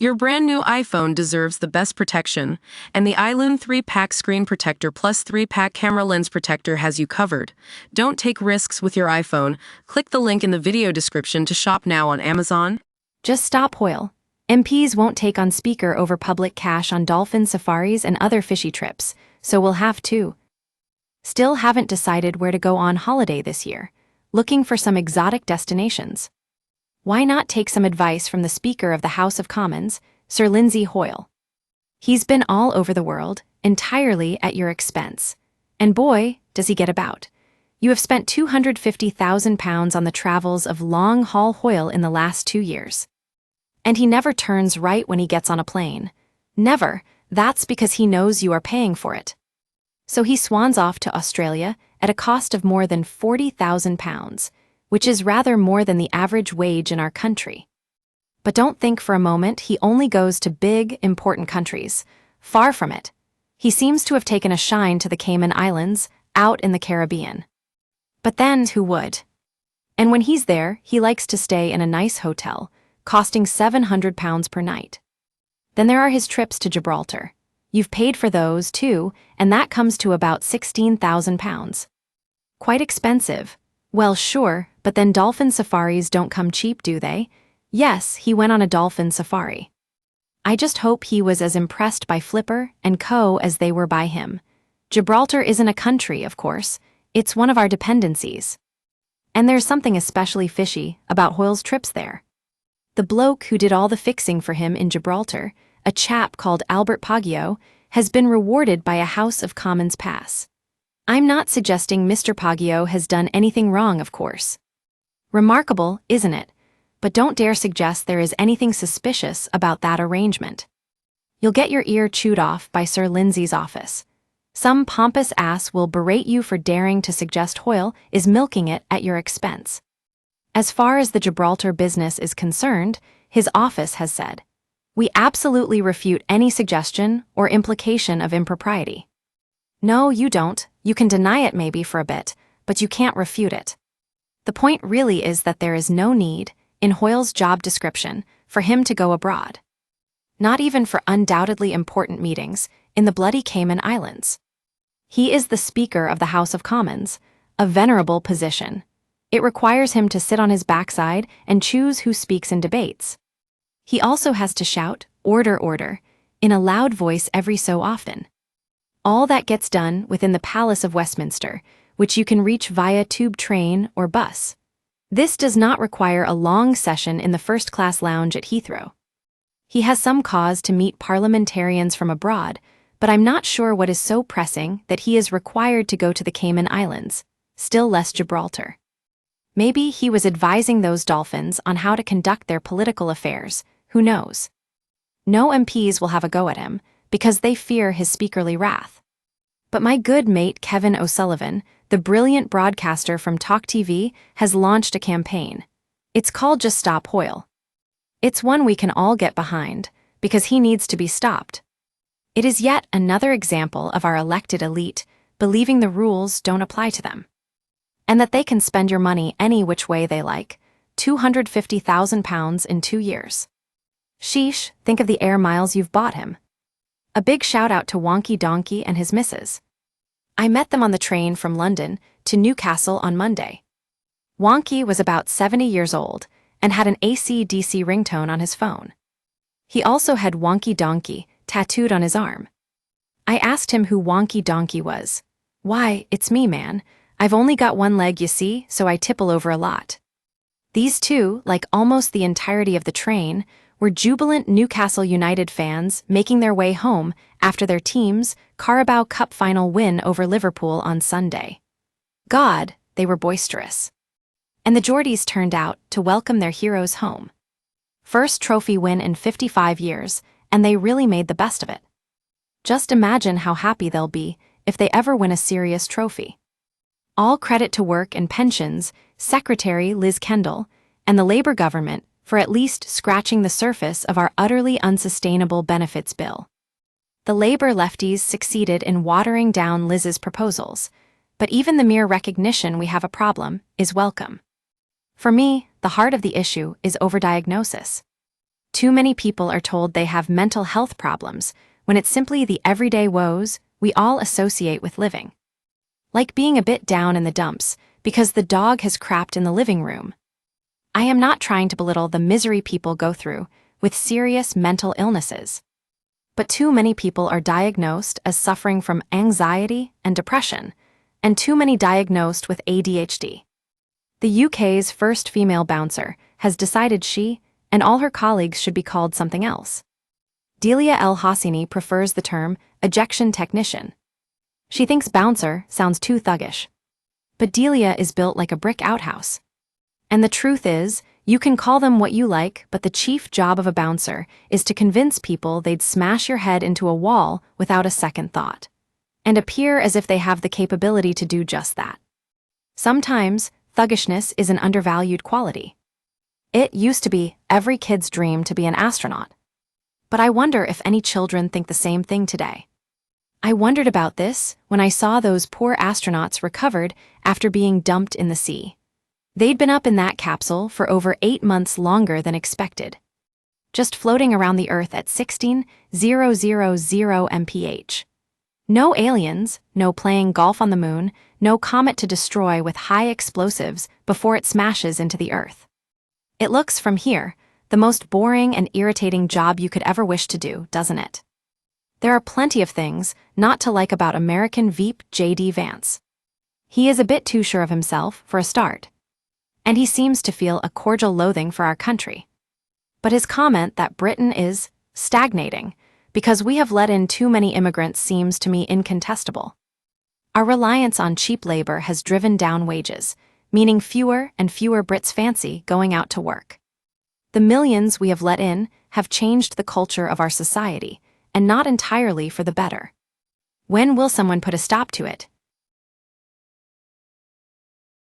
Your brand new iPhone deserves the best protection, and the iLune 3-pack screen protector plus 3-pack camera lens protector has you covered. Don't take risks with your iPhone. Click the link in the video description to shop now on Amazon. Just stop, Hoyle. MPs won't take on speaker over public cash on Dolphin safaris and other fishy trips, so we'll have to. Still haven't decided where to go on holiday this year. Looking for some exotic destinations. Why not take some advice from the Speaker of the House of Commons, Sir Lindsay Hoyle? He's been all over the world, entirely at your expense. And boy, does he get about. You have spent £250,000 on the travels of long-haul Hoyle in the last 2 years. And he never turns right when he gets on a plane. Never. That's because he knows you are paying for it. So he swans off to Australia at a cost of more than £40,000, which is rather more than the average wage in our country. But don't think for a moment he only goes to big, important countries. Far from it. He seems to have taken a shine to the Cayman Islands, out in the Caribbean. But then, who would? And when he's there, he likes to stay in a nice hotel, costing £700 per night. Then there are his trips to Gibraltar. You've paid for those, too, and that comes to about £16,000. Quite expensive. Well, sure, but then dolphin safaris don't come cheap, do they? Yes, he went on a dolphin safari. I just hope he was as impressed by Flipper and Co. as they were by him. Gibraltar isn't a country, of course. It's one of our dependencies. And there's something especially fishy about Hoyle's trips there. The bloke who did all the fixing for him in Gibraltar, a chap called Albert Poggio, has been rewarded by a House of Commons pass. I'm not suggesting Mr. Poggio has done anything wrong, of course. Remarkable, isn't it? But don't dare suggest there is anything suspicious about that arrangement. You'll get your ear chewed off by Sir Lindsay's office. Some pompous ass will berate you for daring to suggest Hoyle is milking it at your expense. As far as the Gibraltar business is concerned, his office has said, "We absolutely refute any suggestion or implication of impropriety." No, you don't. You can deny it maybe for a bit, but you can't refute it. The point really is that there is no need, in Hoyle's job description, for him to go abroad. Not even for undoubtedly important meetings in the bloody Cayman Islands. He is the Speaker of the House of Commons, a venerable position. It requires him to sit on his backside and choose who speaks in debates. He also has to shout, "Order, order," in a loud voice every so often. All that gets done within the Palace of Westminster, which you can reach via tube train or bus. This does not require a long session in the first-class lounge at Heathrow. He has some cause to meet parliamentarians from abroad, but I'm not sure what is so pressing that he is required to go to the Cayman Islands, still less Gibraltar. Maybe he was advising those dolphins on how to conduct their political affairs, who knows? No MPs will have a go at him, because they fear his speakerly wrath. But my good mate Kevin O'Sullivan, the brilliant broadcaster from Talk TV, has launched a campaign. It's called Just Stop Hoyle. It's one we can all get behind, because he needs to be stopped. It is yet another example of our elected elite believing the rules don't apply to them. And that they can spend your money any which way they like, £250,000 in 2 years. Sheesh, think of the air miles you've bought him. A big shout-out to Wonky Donkey and his missus. I met them on the train from London to Newcastle on Monday. Wonky was about 70 years old and had an AC/DC ringtone on his phone. He also had Wonky Donkey tattooed on his arm. I asked him who Wonky Donkey was. "Why, it's me, man. I've only got one leg, you see, so I tipple over a lot." These two, like almost the entirety of the train, were jubilant Newcastle United fans making their way home after their team's Carabao Cup final win over Liverpool on Sunday. God, they were boisterous. And the Geordies turned out to welcome their heroes home. First trophy win in 55 years, and they really made the best of it. Just imagine how happy they'll be if they ever win a serious trophy. All credit to Work and Pensions Secretary Liz Kendall and the Labour government for at least scratching the surface of our utterly unsustainable benefits bill. The Labour lefties succeeded in watering down Liz's proposals, but even the mere recognition we have a problem is welcome. For me, the heart of the issue is overdiagnosis. Too many people are told they have mental health problems, when it's simply the everyday woes we all associate with living. Like being a bit down in the dumps because the dog has crapped in the living room. I am not trying to belittle the misery people go through with serious mental illnesses. But too many people are diagnosed as suffering from anxiety and depression, and too many diagnosed with ADHD. The UK's first female bouncer has decided she and all her colleagues should be called something else. Delia El Hassini prefers the term ejection technician. She thinks bouncer sounds too thuggish. But Delia is built like a brick outhouse. And the truth is, you can call them what you like, but the chief job of a bouncer is to convince people they'd smash your head into a wall without a second thought, and appear as if they have the capability to do just that. Sometimes, thuggishness is an undervalued quality. It used to be every kid's dream to be an astronaut. But I wonder if any children think the same thing today. I wondered about this when I saw those poor astronauts recovered after being dumped in the sea. They'd been up in that capsule for over 8 months longer than expected, just floating around the Earth at 16,000 mph. No aliens, no playing golf on the moon, no comet to destroy with high explosives before it smashes into the Earth. It looks, from here, the most boring and irritating job you could ever wish to do, doesn't it? There are plenty of things not to like about American Veep J.D. Vance. He is a bit too sure of himself, for a start. And he seems to feel a cordial loathing for our country. But his comment that Britain is stagnating because we have let in too many immigrants seems to me incontestable. Our reliance on cheap labor has driven down wages, meaning fewer and fewer Brits fancy going out to work. The millions we have let in have changed the culture of our society, and not entirely for the better. When will someone put a stop to it?